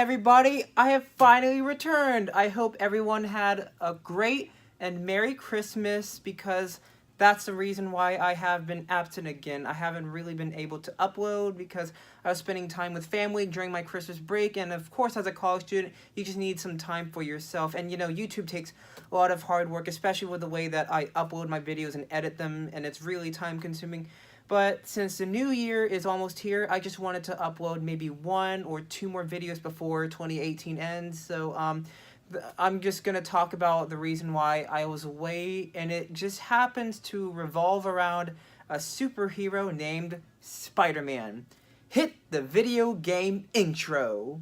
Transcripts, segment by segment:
everybody, I have finally returned. I hope everyone had a great and Merry Christmas, because that's the reason why I have been absent again. I haven't really been able to upload because I was spending time with family during my Christmas break, and of course as a college student, you just need some time for yourself. And you know, YouTube takes a lot of hard work, especially with the way that I upload my videos and edit them, and it's really time consuming. But since the new year is almost here, I just wanted to upload maybe 1 or 2 more videos before 2018 ends. So I'm just going to talk about the reason why I was away, and it just happens to revolve around a superhero named Spider-Man. Hit the video game intro.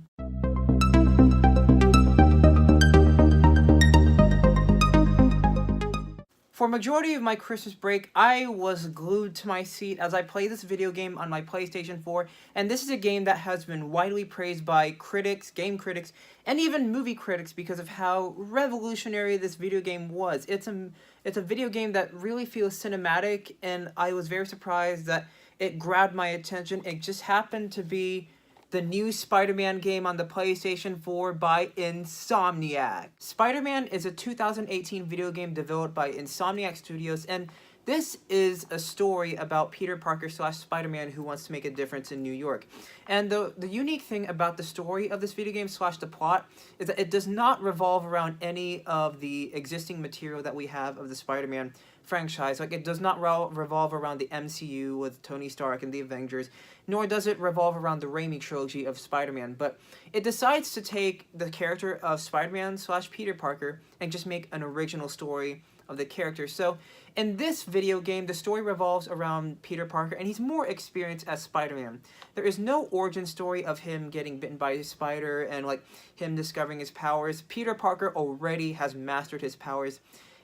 For majority of my Christmas break, I was glued to my seat as I played this video game on my PlayStation 4, and this is a game that has been widely praised by critics, game critics, and even movie critics because of how revolutionary this video game was. It's a video game that really feels cinematic, and I was very surprised that it grabbed my attention. It just happened to be the new Spider-Man game on the PlayStation 4 by Insomniac. Spider-Man is a 2018 video game developed by Insomniac Studios, and this is a story about Peter Parker / Spider-Man who wants to make a difference in New York. And the unique thing about the story of this video game / the plot is that it does not revolve around any of the existing material that we have of the Spider-Man franchise. Like, it does not revolve around the MCU with Tony Stark and the Avengers, nor does it revolve around the Raimi trilogy of Spider-Man, but it decides to take the character of Spider-Man / Peter Parker and just make an original story of the character. So in this video game, the story revolves around Peter Parker, and he's more experienced as Spider-Man. There is no origin story of him getting bitten by a spider and like him discovering his powers. Peter Parker already has mastered his powers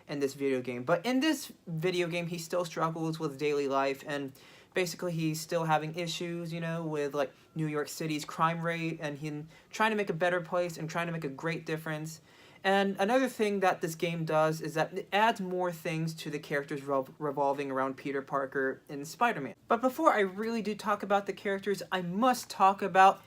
in this video game. But in this video game, he still struggles with daily life, and basically he's still having issues, you know, with like New York City's crime rate, and him trying to make a better place and trying to make a great difference. And another thing that this game does is that it adds more things to the characters revolving around Peter Parker and Spider-Man. But before I really do talk about the characters, I must talk about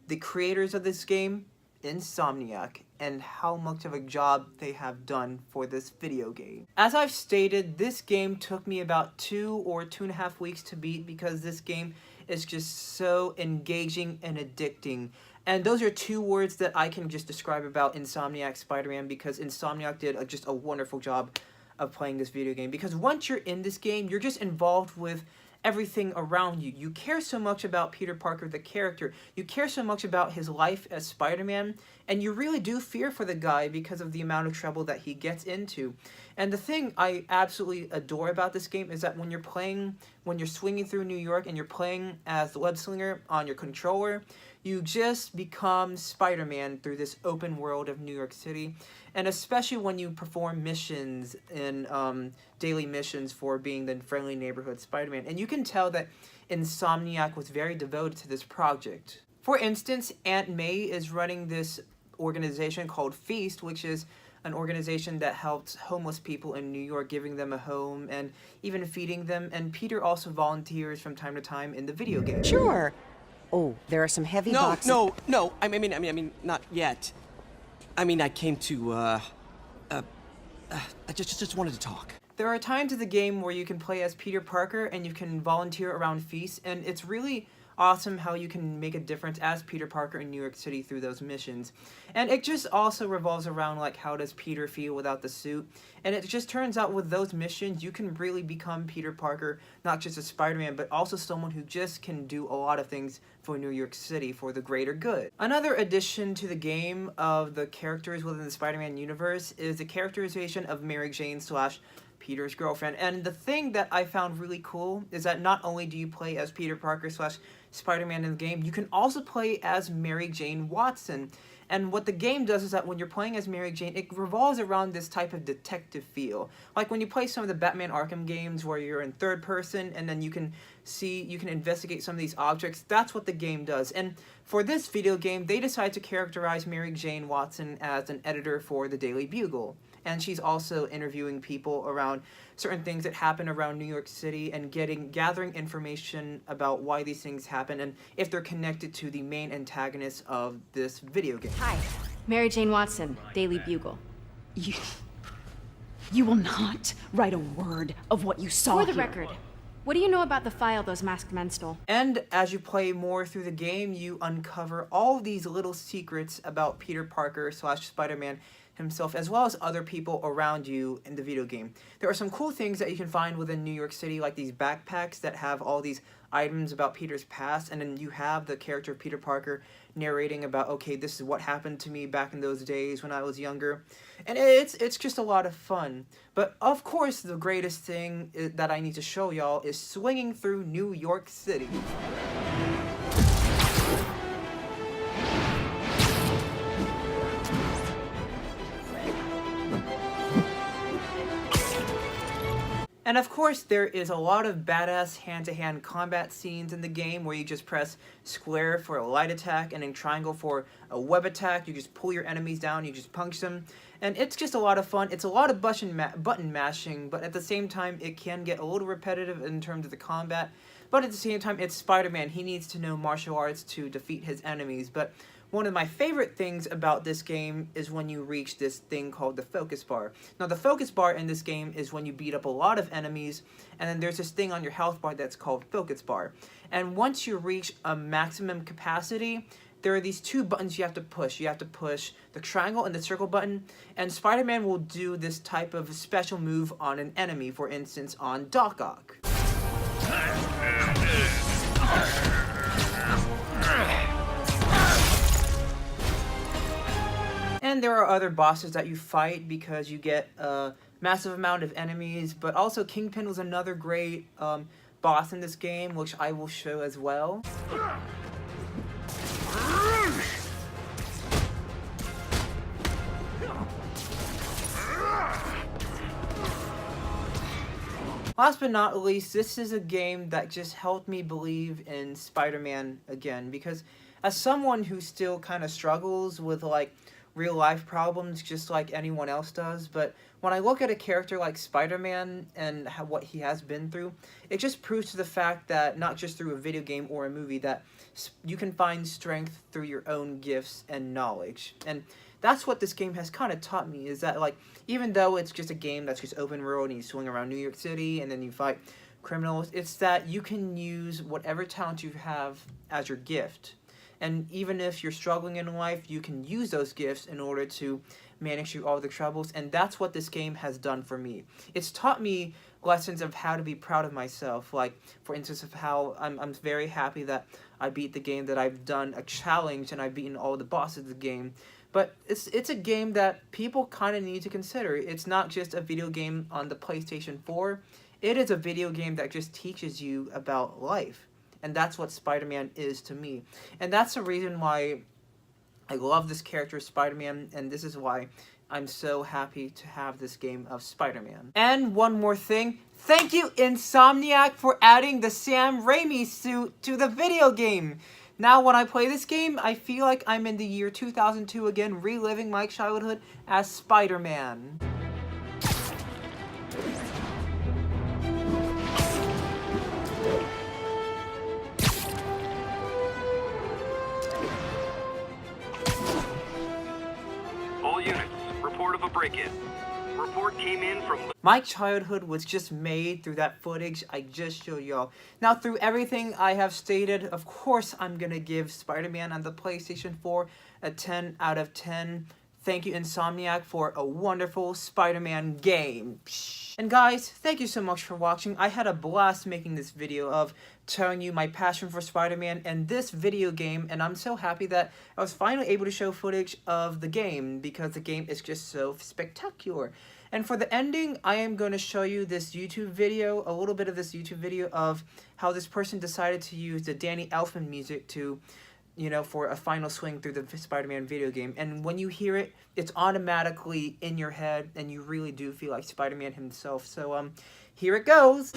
the creators of this game, Insomniac, and how much of a job they have done for this video game. As I've stated, this game took me about 2 or 2.5 weeks to beat because this game is just so engaging and addicting. And those are 2 words that I can just describe about Insomniac Spider-Man, because Insomniac did just a wonderful job of playing this video game. Because once you're in this game, you're just involved with everything around you. You care so much about Peter Parker, the character. You care so much about his life as Spider-Man, and you really do fear for the guy because of the amount of trouble that he gets into. And the thing I absolutely adore about this game is that when you're swinging through New York and you're playing as the web slinger on your controller, you just become Spider-Man through this open world of New York City. And especially when you perform missions in daily missions for being the friendly neighborhood Spider-Man. And you can tell that Insomniac was very devoted to this project. For instance, Aunt May is running this organization called Feast, which is an organization that helps homeless people in New York, giving them a home and even feeding them. And Peter also volunteers from time to time in the video game. Sure. Oh, there are some heavy boxes. No. I mean, not yet. I mean, I came to, I just wanted to talk. There are times in the game where you can play as Peter Parker and you can volunteer around Feast, and it's really awesome how you can make a difference as Peter Parker in New York City through those missions. And it just also revolves around like, how does Peter feel without the suit? And it just turns out with those missions, you can really become Peter Parker, not just a Spider-Man, but also someone who just can do a lot of things for New York City for the greater good. Another addition to the game of the characters within the Spider-Man universe is the characterization of Mary Jane / Peter's girlfriend. And the thing that I found really cool is that not only do you play as Peter Parker / Spider-Man in the game, you can also play as Mary Jane Watson. And what the game does is that when you're playing as Mary Jane, it revolves around this type of detective feel. Like when you play some of the Batman Arkham games where you're in third person and then you can investigate some of these objects, that's what the game does. And for this video game, they decided to characterize Mary Jane Watson as an editor for the Daily Bugle. And she's also interviewing people around certain things that happen around New York City and gathering information about why these things happen and if they're connected to the main antagonist of this video game. Hi, Mary Jane Watson, Daily Bugle. You will not write a word of what you saw For the here. record, what do you know about the file those masked men stole? And as you play more through the game, you uncover all these little secrets about Peter Parker / Spider-Man himself, as well as other people around you in the video game. There are some cool things that you can find within New York City, like these backpacks that have all these items about Peter's past, and then you have the character of Peter Parker narrating about, okay, this is what happened to me back in those days when I was younger. And it's just a lot of fun. But of course, the greatest thing that I need to show y'all is swinging through New York City. And of course, there is a lot of badass hand-to-hand combat scenes in the game where you just press square for a light attack and then triangle for a web attack. You just pull your enemies down, you just punch them. And it's just a lot of fun. It's a lot of button mashing, but at the same time, it can get a little repetitive in terms of the combat. But at the same time, it's Spider-Man. He needs to know martial arts to defeat his enemies. But one of my favorite things about this game is when you reach this thing called the focus bar. Now, the focus bar in this game is when you beat up a lot of enemies, and then there's this thing on your health bar that's called focus bar. And once you reach a maximum capacity, there are these two buttons you have to push. You have to push the triangle and the circle button, and Spider-Man will do this type of special move on an enemy, for instance, on Doc Ock. And there are other bosses that you fight because you get a massive amount of enemies, but also Kingpin was another great boss in this game, which I will show as well. Last but not least, this is a game that just helped me believe in Spider-Man again, because as someone who still kind of struggles with like real life problems just like anyone else does, but when I look at a character like Spider-Man and what he has been through, it just proves to the fact that not just through a video game or a movie that you can find strength through your own gifts and knowledge. And that's what this game has kind of taught me, is that like even though it's just a game that's just open world and you swing around New York City and then you fight criminals, it's that you can use whatever talent you have as your gift. And even if you're struggling in life, you can use those gifts in order to manage through all the troubles. And that's what this game has done for me. It's taught me lessons of how to be proud of myself. Like, for instance, of how I'm very happy that I beat the game, that I've done a challenge and I've beaten all the bosses of the game. But it's a game that people kind of need to consider. It's not just a video game on the PlayStation 4. It is a video game that just teaches you about life. And that's what Spider-Man is to me. And that's the reason why I love this character, Spider-Man, and this is why I'm so happy to have this game of Spider-Man. And one more thing, thank you Insomniac for adding the Sam Raimi suit to the video game. Now when I play this game, I feel like I'm in the year 2002 again, reliving my childhood as Spider-Man. All units, report of a break-in. Report came in from... My childhood was just made through that footage I just showed y'all. Now, through everything I have stated, of course I'm gonna give Spider-Man on the PlayStation 4 a 10 out of 10. Thank you, Insomniac, for a wonderful Spider-Man game. And guys, thank you so much for watching. I had a blast making this video of telling you my passion for Spider-Man and this video game, and I'm so happy that I was finally able to show footage of the game because the game is just so spectacular. And for the ending, I am going to show you this YouTube video, a little bit of this YouTube video of how this person decided to use the Danny Elfman music to, you know, for a final swing through the Spider-Man video game. And when you hear it, it's automatically in your head, and you really do feel like Spider-Man himself. So, here it goes.